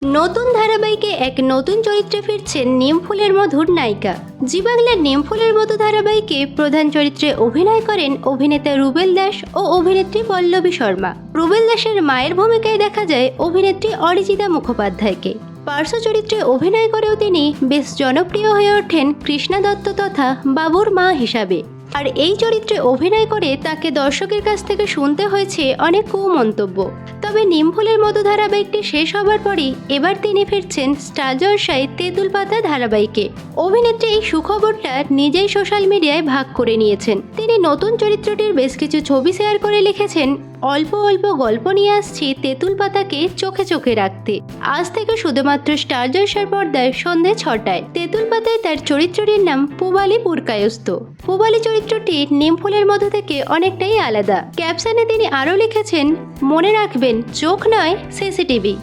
নতুন ধারাবাহিকে এক নতুন চরিত্রে ফিরছেন নিমফুলের মধুর নায়িকা। জি বাংলার নিমফুলের মধু ধারাবাহিকে প্রধান চরিত্রে অভিনয় করেন অভিনেতা রুবেল দাস ও অভিনেত্রী পল্লবী শর্মা। রুবেল দাসের মায়ের ভূমিকায় দেখা যায় অভিনেত্রী অরিজিতা মুখোপাধ্যায়কে। পার্শ্ব চরিত্রে অভিনয় করেও তিনি বেশ জনপ্রিয় হয়ে ওঠেন কৃষ্ণা দত্ত তথা বাবুর মা হিসাবে। আর এই চরিত্রে অভিনয় করে তাকে দর্শকের কাছ থেকে শুনতে হয়েছে অনেক কুমন্তব্য। তবে নিমফুলের মতো ধারাবাহিকটি শেষ হবার পরই এবার তিনি ফিরছেন স্টার জলসায় তেঁতুল পাতা ধারাবাহিকে। অভিনেত্রী এই সুখবরটা নিজেই সোশ্যাল মিডিয়ায় ভাগ করে নিয়েছেন। তিনি নতুন চরিত্রটির বেশ কিছু ছবি শেয়ার করে লিখেছেন, অল্প অল্প গল্প নিয়ে আসছি তেঁতুল পাতাকে চোখে চোখে রাখতে। আজ থেকে শুধুমাত্র স্টার জলসার পর্দায় সন্ধ্যে 6টায়। তেঁতুল পাতায় তার চরিত্রটির নাম পুবালি পুরকায়স্ত। পুবালি চরিত্রটি নিমফুলের মধ্য থেকে অনেকটাই আলাদা। ক্যাপশনে তিনি আরও লিখেছেন, মনে রাখবেন চোখ নয় সিসিটিভি।